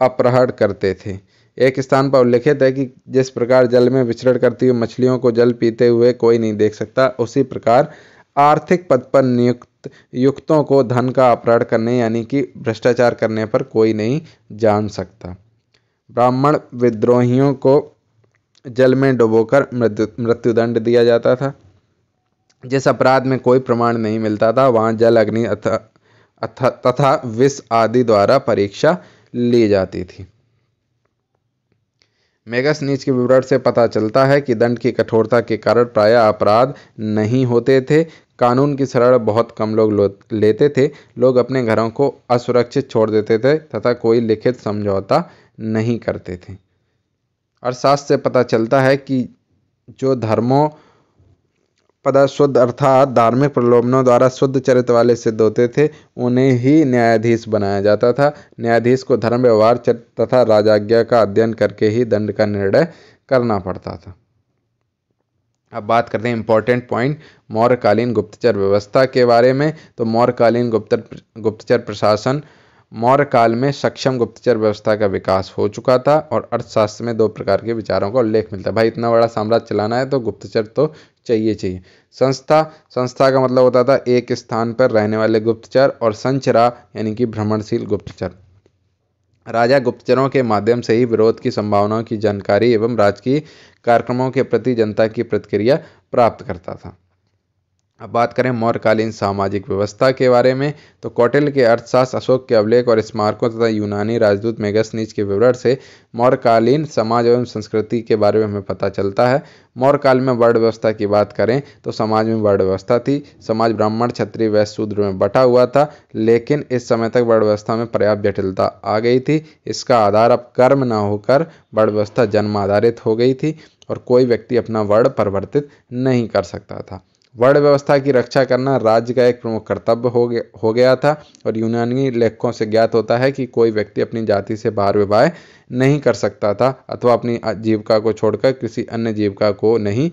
अपहरण करते थे। एक स्थान पर उल्लेखित है कि जिस प्रकार जल में विचरण करती हुई मछलियों को जल पीते हुए कोई नहीं देख सकता, उसी प्रकार आर्थिक पद पर नियुक्त युक्तों को धन का अपहरण करने यानी कि भ्रष्टाचार करने पर कोई नहीं जान सकता। ब्राह्मण विद्रोहियों को जल में डुबोकर मृत्युदंड दिया जाता था। जिस अपराध में कोई प्रमाण नहीं मिलता था वहां जल, अग्नि तथा विष आदि द्वारा परीक्षा ली जाती थी। मेगास्थनीज के विवरण से पता चलता है कि दंड की कठोरता के कारण प्रायः अपराध नहीं होते थे। कानून की शरण बहुत कम लोग लेते थे। लोग अपने घरों को असुरक्षित छोड़ देते थे तथा कोई लिखित समझौता नहीं करते थे। अर्थशास्त्र से पता चलता है कि जो धर्मों पदा शुद्ध अर्थात धार्मिक प्रलोभनों द्वारा शुद्ध चरित्र वाले सिद्ध होते थे, उन्हें ही न्यायाधीश बनाया जाता था। न्यायाधीश को धर्म व्यवहार चरित्र तथा राजाज्ञा का अध्ययन करके ही दंड का निर्णय करना पड़ता था। अब बात करते हैं इंपॉर्टेंट पॉइंट मौर्यकालीन गुप्तचर व्यवस्था के बारे में। तो मौर्यकालीन गुप्तचर प्रशासन, मौर्य काल में सक्षम गुप्तचर व्यवस्था का विकास हो चुका था और अर्थशास्त्र में 2 प्रकार के विचारों का उल्लेख मिलता है। भाई इतना बड़ा साम्राज्य चलाना है तो गुप्तचर तो चाहिए। संस्था का मतलब होता था एक स्थान पर रहने वाले गुप्तचर, और संचरा यानी कि भ्रमणशील गुप्तचर। राजा गुप्तचरों के माध्यम से ही विरोध की संभावनाओं की जानकारी एवं राजकीय कार्यक्रमों के प्रति जनता की प्रतिक्रिया प्राप्त करता था। अब बात करें मौर्यकालीन सामाजिक व्यवस्था के बारे में। तो कौटिल्य के अर्थशास्त्र, अशोक के अभिलेख और स्मारकों तथा यूनानी राजदूत मेगास्थनीज के विवरण से मौर्यकालीन समाज एवं संस्कृति के बारे में हमें पता चलता है। मौर्य काल में वर्ण व्यवस्था की बात करें तो समाज में वर्ण व्यवस्था थी। समाज ब्राह्मण, क्षत्रिय, वैश्य, शूद्र में बटा हुआ था, लेकिन इस समय तक वर्ण व्यवस्था में पर्याप्त जटिलता आ गई थी। इसका आधार अब कर्म न होकर वर्ण व्यवस्था जन्म आधारित हो गई थी और कोई व्यक्ति अपना वर्ण परिवर्तित नहीं कर सकता था। वर्ण व्यवस्था की रक्षा करना राज्य का एक प्रमुख कर्तव्य हो गया था और यूनानी लेखकों से ज्ञात होता है कि कोई व्यक्ति अपनी जाति से बाहर विवाह नहीं कर सकता था अथवा अपनी जीविका को छोड़कर किसी अन्य जीविका को नहीं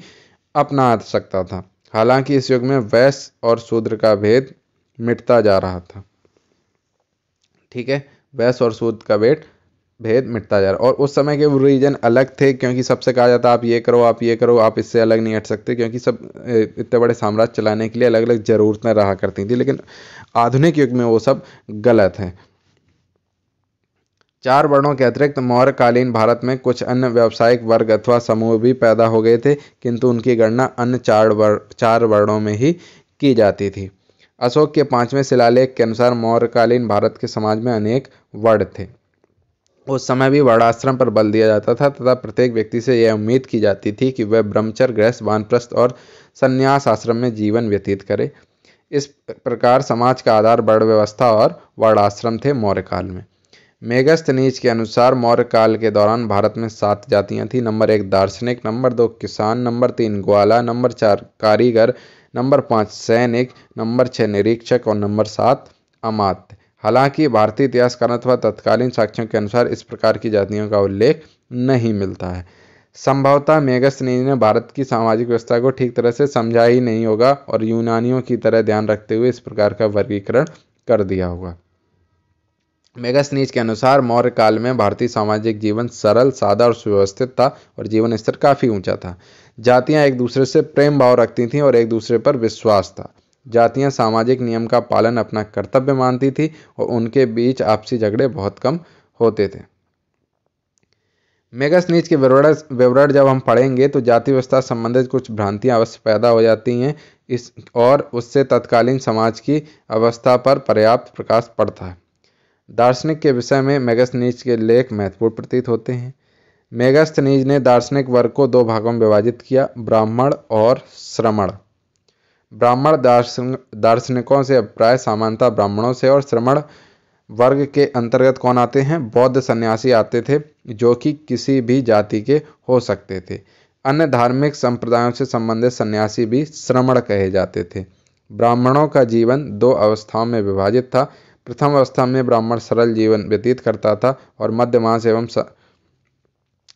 अपना सकता था। हालांकि इस युग में वैश्य और शूद्र का भेद मिटता जा रहा था। ठीक है, वैश्य और शूद्र का भेद मिटता जा रहा, और उस समय के रीजन अलग थे क्योंकि सबसे कहा जाता आप ये करो, आप ये करो, आप इससे अलग नहीं हट सकते, क्योंकि सब इतने बड़े साम्राज्य चलाने के लिए अलग अलग जरूरतें रहा करती थी। लेकिन आधुनिक युग में वो सब गलत है। 4 वर्णों के अतिरिक्त मौर्यकालीन भारत में कुछ अन्य व्यावसायिक वर्ग अथवा समूह भी पैदा हो गए थे, किंतु उनकी गणना अन्य 4 वर्णों में ही की जाती थी। अशोक के 5वें शिलालेख के अनुसार मौर्यकालीन भारत के समाज में अनेक वर्ण थे। उस समय भी वर्णाश्रम पर बल दिया जाता था तथा प्रत्येक व्यक्ति से यह उम्मीद की जाती थी कि वह ब्रह्मचर्य, गृहस्थ, वानप्रस्थ और संन्यास आश्रम में जीवन व्यतीत करे। इस प्रकार समाज का आधार वर्ण व्यवस्था और वर्णाश्रम थे मौर्य काल में। मेगास्थनीज के अनुसार मौर्य काल के दौरान भारत में 7 जातियां थी। नंबर 1 दार्शनिक, नंबर 2 किसान, नंबर 3 ग्वाला, नंबर 4 कारीगर, नंबर 5 सैनिक, नंबर 6 निरीक्षक और नंबर 7 अमात्य। हालांकि भारतीय इतिहासकार अथवा तत्कालीन साक्ष्यों के अनुसार इस प्रकार की जातियों का उल्लेख नहीं मिलता है। संभवतः मेगास्थनीज ने भारत की सामाजिक व्यवस्था को ठीक तरह से समझा ही नहीं होगा और यूनानियों की तरह ध्यान रखते हुए इस प्रकार का वर्गीकरण कर दिया होगा। मेगास्थनीज के अनुसार मौर्य काल में भारतीय सामाजिक जीवन सरल, सादा और सुव्यवस्थित था और जीवन स्तर काफी ऊंचा था। जातियां एक दूसरे से प्रेम भाव रखती थीं और एक दूसरे पर विश्वास था। जातियां सामाजिक नियम का पालन अपना कर्तव्य मानती थी और उनके बीच आपसी झगड़े बहुत कम होते थे। मेगास्थनीज के विवरण जब हम पढ़ेंगे तो जाति व्यवस्था संबंधित कुछ भ्रांतियां अवश्य पैदा हो जाती हैं और उससे तत्कालीन समाज की अवस्था पर पर्याप्त प्रकाश पड़ता है। दार्शनिक के विषय में मेगास्थनीज के लेख महत्वपूर्ण प्रतीत होते हैं। मेगास्थनीज ने दार्शनिक वर्ग को 2 भागों में विभाजित किया, ब्राह्मण और श्रमण। ब्राह्मण दार्शनिकों से अभिप्राय समानता ब्राह्मणों से, और श्रमण वर्ग के अंतर्गत कौन आते हैं? बौद्ध सन्यासी आते थे जो कि किसी भी जाति के हो सकते थे। अन्य धार्मिक संप्रदायों से संबंधित सन्यासी भी श्रमण कहे जाते थे। ब्राह्मणों का जीवन 2 अवस्थाओं में विभाजित था। प्रथम अवस्था में ब्राह्मण सरल जीवन व्यतीत करता था और मध्यमांस एवं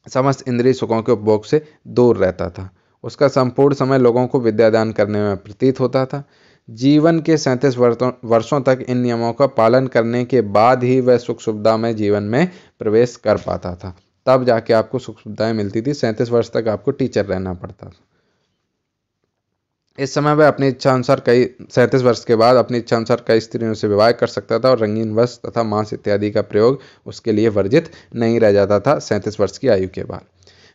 समस्त इंद्रिय सुखों के उपभोग से दूर रहता था। उसका संपूर्ण समय लोगों को विद्यादान करने में प्रतीत होता था। जीवन के 37 वर्षों तक इन नियमों का पालन करने के बाद ही वह सुख सुविधा में जीवन में प्रवेश कर पाता था। तब जाके आपको सुख सुविधाएं मिलती थी। 37 वर्ष तक आपको टीचर रहना पड़ता था। इस समय वह अपनी इच्छा अनुसार 37 वर्ष के बाद अपनी इच्छा अनुसार कई स्त्रियों से विवाह कर सकता था और रंगीन वस्त्र तथा मांस इत्यादि का प्रयोग उसके लिए वर्जित नहीं रह जाता था 37 वर्ष की आयु के बाद।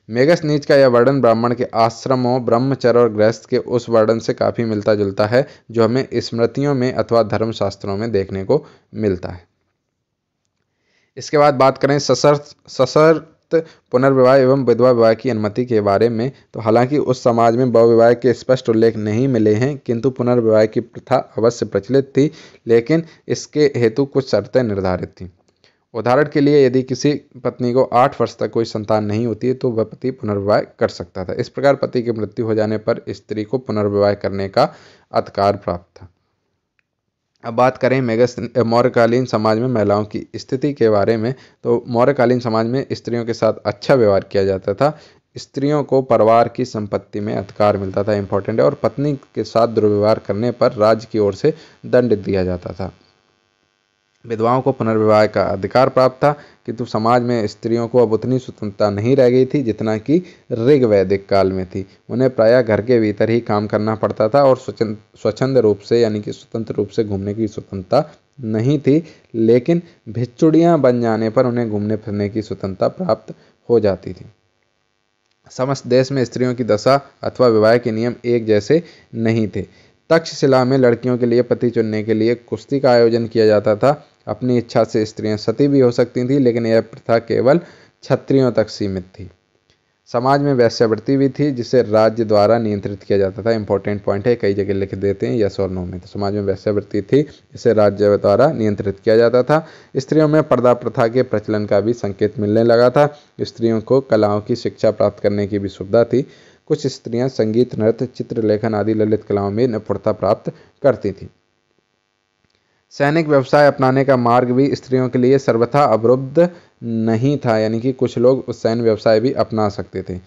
मेगास्थनीज का यह वर्णन ब्राह्मण के आश्रमों, ब्रह्मचर्य और गृहस्थ के उस वर्णन से काफी मिलता जुलता है जो हमें स्मृतियों में अथवा धर्मशास्त्रों में देखने को मिलता है। इसके बाद बात करें सशर्त पुनर्विवाह एवं विधवा विवाह की अनुमति के बारे में, तो हालांकि उस समाज में बहुविवाह के स्पष्ट उल्लेख नहीं मिले हैं, किंतु पुनर्विवाह की प्रथा अवश्य प्रचलित थी, लेकिन इसके हेतु कुछ शर्तें निर्धारित थीं। उदाहरण के लिए यदि किसी पत्नी को 8 वर्ष तक कोई संतान नहीं होती है तो वह पति पुनर्विवाह कर सकता था। इस प्रकार पति की मृत्यु हो जाने पर स्त्री को पुनर्विवाह करने का अधिकार प्राप्त था। अब बात करें मौर्यकालीन समाज में महिलाओं की स्थिति के बारे में, तो मौर्यकालीन समाज में स्त्रियों के साथ अच्छा व्यवहार किया जाता था। स्त्रियों को परिवार की संपत्ति में अधिकार मिलता था, इंपॉर्टेंट है, और पत्नी के साथ दुर्व्यवहार करने पर राज्य की ओर से दंड दिया जाता था। विधवाओं को पुनर्विवाह का अधिकार प्राप्त था, किंतु समाज में स्त्रियों को अब उतनी स्वतंत्रता नहीं रह गई थी जितना कि ऋग्वैदिक काल में थी। उन्हें प्रायः घर के भीतर ही काम करना पड़ता था और स्वच्छंद रूप से यानी कि स्वतंत्र रूप से घूमने की स्वतंत्रता नहीं थी, लेकिन भिक्षुड़ियाँ बन जाने पर उन्हें घूमने फिरने की स्वतंत्रता प्राप्त हो जाती थी। समस्त देश में स्त्रियों की दशा अथवा विवाह के नियम एक जैसे नहीं थे। तक्षशिला में लड़कियों के लिए पति चुनने के लिए कुश्ती का आयोजन किया जाता था। अपनी इच्छा से स्त्रियां सती भी हो सकती थीं, लेकिन यह प्रथा केवल क्षत्रियों तक सीमित थी। समाज में वेश्यावृत्ति भी थी, जिसे राज्य द्वारा नियंत्रित किया जाता था। इंपॉर्टेंट पॉइंट है, कई जगह लिख देते हैं यस और नो में। तो समाज में वेश्यावृत्ति थी, जिसे राज्य द्वारा नियंत्रित किया जाता था। स्त्रियों में पर्दा प्रथा के प्रचलन का भी संकेत मिलने लगा था। स्त्रियों को कलाओं की शिक्षा प्राप्त करने की भी सुविधा थी। कुछ स्त्रियां संगीत, नृत्य, चित्रलेखन आदि ललित कलाओं में निपुणता प्राप्त करती थीं। सैनिक व्यवसाय अपनाने का मार्ग भी स्त्रियों के लिए सर्वथा अवरुद्ध नहीं था, यानी कि कुछ लोग उस सैन्य व्यवसाय भी अपना सकते थे।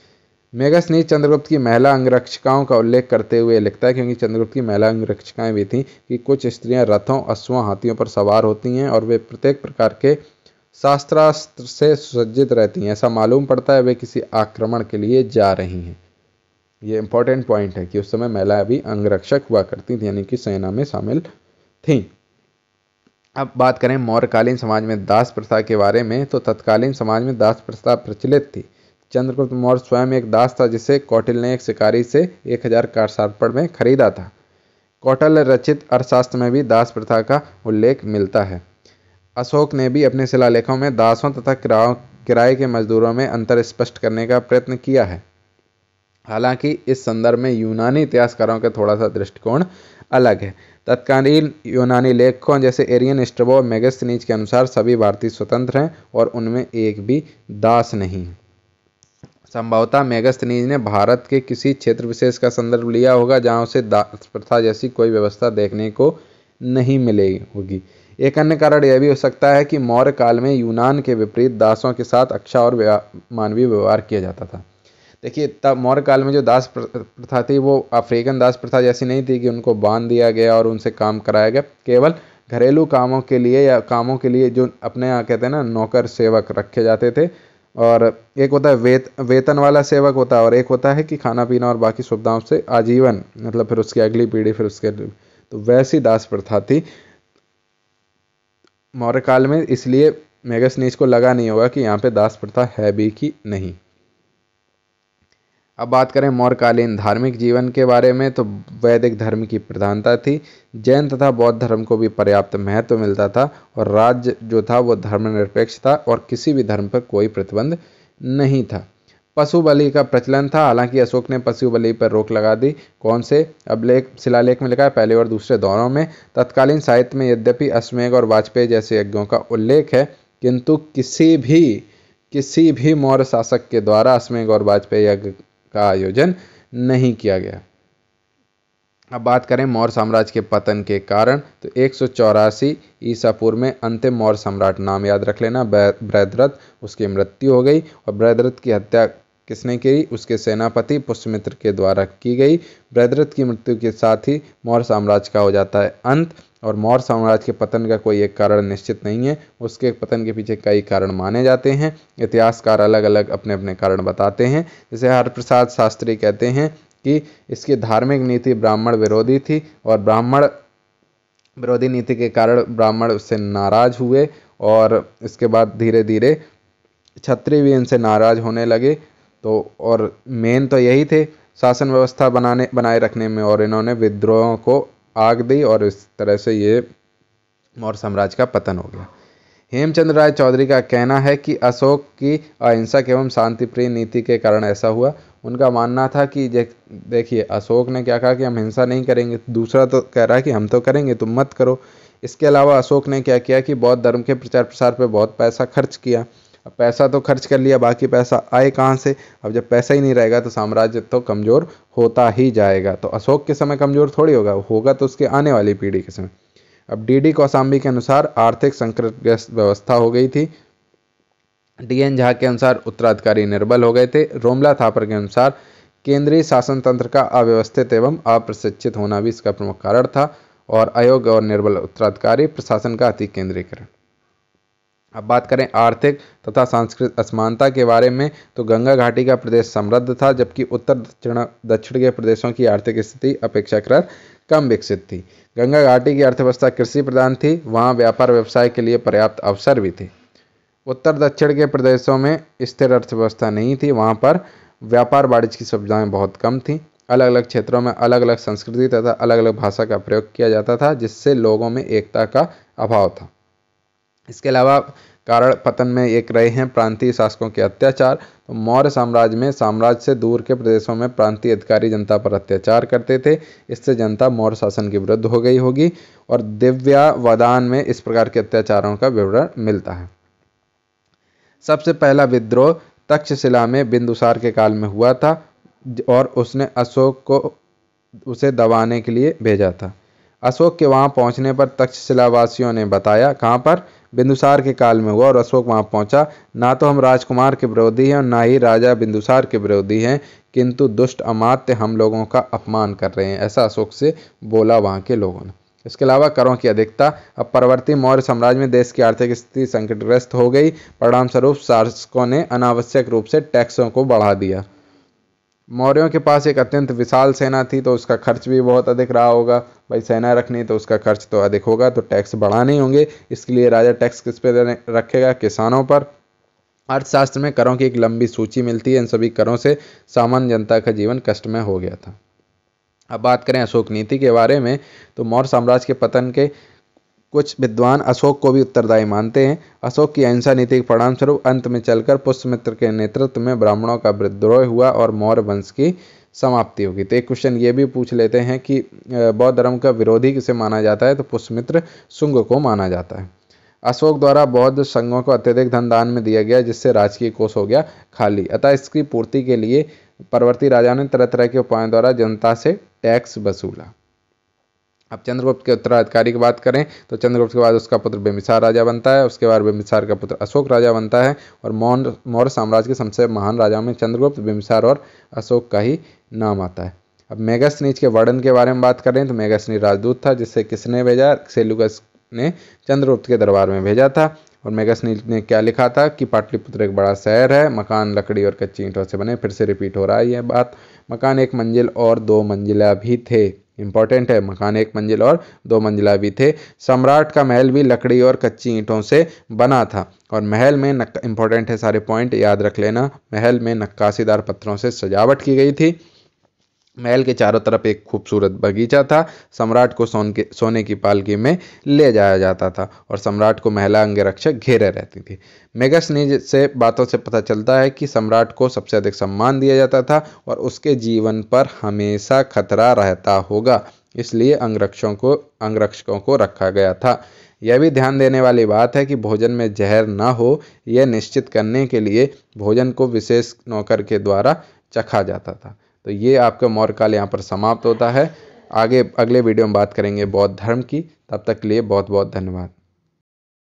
मेगस्थनीज चंद्रगुप्त की महिला अंगरक्षिकाओं का उल्लेख करते हुए लिखता है, क्योंकि चंद्रगुप्त की महिला अंगरक्षिकाएं भी थीं, कि कुछ स्त्रियां रथों, अश्वों, हाथियों पर सवार होती हैं और वे प्रत्येक प्रकार के शस्त्रास्त्र से सुसज्जित रहती हैं। ऐसा मालूम पड़ता है वे किसी आक्रमण के लिए जा रही हैं। ये इंपॉर्टेंट पॉइंट है कि उस समय महिलाएं भी अंगरक्षक हुआ करती थी, यानी कि सेना में शामिल थीं। अब बात करें मौर्यकालीन समाज में दास प्रथा के बारे में, तो तत्कालीन समाज में दास प्रथा प्रचलित थी। चंद्रगुप्त मौर्य स्वयं एक दास था, जिसे कौटिल्य ने एक शिकारी से 1000 कारसार्पण में खरीदा था। कौटिल्य रचित अर्थशास्त्र में भी दास प्रथा का उल्लेख मिलता है। अशोक ने भी अपने शिलालेखों में दासों तथा किराए के मजदूरों में अंतर स्पष्ट करने का प्रयत्न किया है। हालांकि इस संदर्भ में यूनानी इतिहासकारों का थोड़ा सा दृष्टिकोण अलग है। तत्कालीन यूनानी लेखकों जैसे एरियन, स्ट्रैबो और मेगस्थनीज के अनुसार सभी भारतीय स्वतंत्र हैं और उनमें एक भी दास नहीं है। संभवतः मेगस्थनीज ने भारत के किसी क्षेत्र विशेष का संदर्भ लिया होगा जहां उसे दास प्रथा जैसी कोई व्यवस्था देखने को नहीं मिलेगी होगी। एक अन्य कारण यह भी हो सकता है कि मौर्य काल में यूनान के विपरीत दासों के साथ अच्छा और मानवीय व्यवहार किया जाता था। देखिए, तब मौर्य काल में जो दास प्रथा थी वो अफ्रीकन दास प्रथा जैसी नहीं थी कि उनको बांध दिया गया और उनसे काम कराया गया। केवल घरेलू कामों के लिए या कामों के लिए जो अपने यहाँ कहते हैं ना नौकर सेवक रखे जाते थे, और एक होता है वेतन वाला सेवक होता है, और एक होता है कि खाना पीना और बाकी सुविधाओं से आजीवन, मतलब फिर उसकी अगली पीढ़ी, फिर उसके, तो वैसी दास प्रथा थी मौर्य काल में। इसलिए मेगस्थनीज को लगा नहीं होगा कि यहाँ पे दास प्रथा है भी कि नहीं। अब बात करें मौर्यकालीन धार्मिक जीवन के बारे में, तो वैदिक धर्म की प्रधानता थी। जैन तथा बौद्ध धर्म को भी पर्याप्त महत्व मिलता था और राज्य जो था वो धर्मनिरपेक्ष था और किसी भी धर्म पर कोई प्रतिबंध नहीं था। पशु बलि का प्रचलन था, हालांकि अशोक ने पशु बलि पर रोक लगा दी। कौन से? अब शिलालेख में लिखा है पहले और दूसरे दौरों में। तत्कालीन साहित्य में यद्यपि अश्वमेध और वाजपेयी जैसे यज्ञों का उल्लेख है, किंतु किसी भी मौर्य शासक के द्वारा अश्वमेध और वाजपेयी यज्ञ का आयोजन नहीं किया गया। अब बात करें मौर्य साम्राज्य के पतन के कारण, तो 184 ईसा पूर्व में अंतिम मौर्य सम्राट, नाम याद रख लेना, बृहद्रथ, उसकी मृत्यु हो गई। और बृहद्रथ की हत्या किसने की? उसके सेनापति पुष्यमित्र के द्वारा की गई। बृहद्रथ की मृत्यु के साथ ही मौर्य साम्राज्य का हो जाता है अंत। और मौर्य साम्राज्य के पतन का कोई एक कारण निश्चित नहीं है, उसके पतन के पीछे कई कारण माने जाते हैं। इतिहासकार अलग अलग अपने अपने कारण बताते हैं। जैसे हरप्रसाद शास्त्री कहते हैं कि इसकी धार्मिक नीति ब्राह्मण विरोधी थी और ब्राह्मण विरोधी नीति के कारण ब्राह्मण उससे नाराज हुए और इसके बाद धीरे धीरे क्षत्रिय भी इनसे नाराज होने लगे। तो और मेन तो यही थे शासन व्यवस्था बनाए रखने में, और इन्होंने विद्रोहों को आग दी और इस तरह से ये मौर्य साम्राज्य का पतन हो गया। हेमचंद्र राय चौधरी का कहना है कि अशोक की अहिंसक एवं शांतिप्रिय नीति के कारण ऐसा हुआ। उनका मानना था कि देखिए, अशोक ने क्या कहा कि हम हिंसा नहीं करेंगे, दूसरा तो कह रहा है कि हम तो करेंगे, तुम मत करो। इसके अलावा अशोक ने क्या किया कि बौद्ध धर्म के प्रचार प्रसार पर बहुत पैसा खर्च किया। अब पैसा तो खर्च कर लिया, बाकी पैसा आए कहाँ से? अब जब पैसा ही नहीं रहेगा तो साम्राज्य तो कमज़ोर होता ही जाएगा। तो अशोक के समय कमज़ोर थोड़ी होगा तो उसके आने वाली पीढ़ी के समय। अब डी कौशाम्बी के अनुसार आर्थिक संकटग्रस्त व्यवस्था हो गई थी। डी झा के अनुसार उत्तराधिकारी निर्बल हो गए थे। रोमला थापर के अनुसार केंद्रीय शासन तंत्र का अव्यवस्थित एवं अप्रशिक्षित होना भी इसका प्रमुख कारण था, और अयोग्य और निर्बल उत्तराधिकारी, प्रशासन का अति केंद्रीकरण। अब बात करें आर्थिक तथा सांस्कृतिक असमानता के बारे में, तो गंगा घाटी का प्रदेश समृद्ध था, जबकि उत्तर दक्षिण के प्रदेशों की आर्थिक स्थिति अपेक्षाकृत कम विकसित थी। गंगा घाटी की अर्थव्यवस्था कृषि प्रधान थी, वहाँ व्यापार व्यवसाय के लिए पर्याप्त अवसर भी थे। उत्तर दक्षिण के प्रदेशों में स्थिर अर्थव्यवस्था नहीं थी, वहाँ पर व्यापार वाणिज्य की सुविधाएं बहुत कम थीं। अलग अलग क्षेत्रों में अलग अलग संस्कृति तथा अलग अलग भाषा का प्रयोग किया जाता था, जिससे लोगों में एकता का अभाव था। इसके अलावा कारण पतन में एक रहे हैं प्रांतीय शासकों के अत्याचार। तो मौर्य साम्राज्य में साम्राज्य से दूर के प्रदेशों में प्रांतीय अधिकारी जनता पर अत्याचार करते थे, इससे जनता मौर्य शासन के विरुद्ध हो गई होगी। और दिव्यावदान में इस प्रकार के अत्याचारों का विवरण मिलता है। सबसे पहला विद्रोह तक्षशिला में बिंदुसार के काल में हुआ था, और उसने अशोक को उसे दबाने के लिए भेजा था। अशोक के वहां पहुंचने पर तक्षशिला वासियों ने बताया, कहां पर? बिंदुसार के काल में हुआ, और अशोक वहां पहुंचा। ना तो हम राजकुमार के विरोधी हैं और ना ही राजा बिंदुसार के विरोधी हैं, किंतु दुष्ट अमात्य हम लोगों का अपमान कर रहे हैं, ऐसा अशोक से बोला वहां के लोगों ने। इसके अलावा करों की अधिकता। अब परवर्ती मौर्य साम्राज्य में देश की आर्थिक स्थिति संकटग्रस्त हो गई। परिणामस्वरूप शासकों ने अनावश्यक रूप से टैक्सों को बढ़ा दिया। मौर्यों के पास एक अत्यंत विशाल सेना थी, तो उसका खर्च भी बहुत अधिक रहा होगा। भाई सेना रखनी तो उसका खर्च तो अधिक होगा, तो टैक्स बढ़ाने ही होंगे। इसके लिए राजा टैक्स किस पे रखेगा? किसानों पर। अर्थशास्त्र में करों की एक लंबी सूची मिलती है। इन सभी करों से सामान्य जनता का जीवन कष्टमय हो गया था। अब बात करें अशोक नीति के बारे में, तो मौर्य साम्राज्य के पतन के कुछ विद्वान अशोक को भी उत्तरदायी मानते हैं। अशोक की अहिंसा नीति के परिणामस्वरूप अंत में चलकर पुष्यमित्र के नेतृत्व में ब्राह्मणों का विद्रोह हुआ और मौर्य वंश की समाप्ति होगी। तो एक क्वेश्चन ये भी पूछ लेते हैं कि बौद्ध धर्म का विरोधी किसे माना जाता है? तो पुष्यमित्र शुंग को माना जाता है। अशोक द्वारा बौद्ध संघों को अत्यधिक धन दान में दिया गया, जिससे राजकीय कोष हो गया खाली। अतः इसकी पूर्ति के लिए परवर्ती राजा ने तरह तरह के उपायों द्वारा जनता से टैक्स वसूला। अब चंद्रगुप्त के उत्तराधिकारी की बात करें, तो चंद्रगुप्त के बाद उसका पुत्र बिंबिसार राजा बनता है। उसके बाद बिंबिसार का पुत्र अशोक राजा बनता है। और मौर्य साम्राज्य के सबसे महान राजाओं में चंद्रगुप्त, बिंबिसार और अशोक का ही नाम आता है। अब मेगास्थनीज के वर्णन के बारे में बात करें, तो मेगास्थनीज राजदूत था, जिससे किसने भेजा? सेल्यूकस ने चंद्रगुप्त के दरबार में भेजा था। और मेगास्थनीज ने क्या लिखा था कि पाटलिपुत्र एक बड़ा शहर है, मकान लकड़ी और कच्ची ईंटों से बने। फिर से रिपीट हो रहा है यह बात। मकान 1 मंजिल और 2 मंजिला भी थे। इंपॉर्टेंट है, मकान 1 मंजिल और 2 मंजिला भी थे। सम्राट का महल भी लकड़ी और कच्ची ईंटों से बना था। और महल में इंपॉर्टेंट है, सारे पॉइंट याद रख लेना। महल में नक्काशीदार पत्थरों से सजावट की गई थी। महल के चारों तरफ एक खूबसूरत बगीचा था। सम्राट को सोने की पालकी में ले जाया जाता था, और सम्राट को महिला अंगरक्षक घेरे रहती थी। मेगास्थनीज से बातों से पता चलता है कि सम्राट को सबसे अधिक सम्मान दिया जाता था, और उसके जीवन पर हमेशा खतरा रहता होगा, इसलिए अंगरक्षकों को रखा गया था। यह भी ध्यान देने वाली बात है कि भोजन में जहर न हो, यह निश्चित करने के लिए भोजन को विशेष नौकर के द्वारा चखा जाता था। तो ये आपका मौर्य काल यहाँ पर समाप्त होता है। आगे अगले वीडियो में बात करेंगे बौद्ध धर्म की। तब तक के लिए बहुत बहुत धन्यवाद।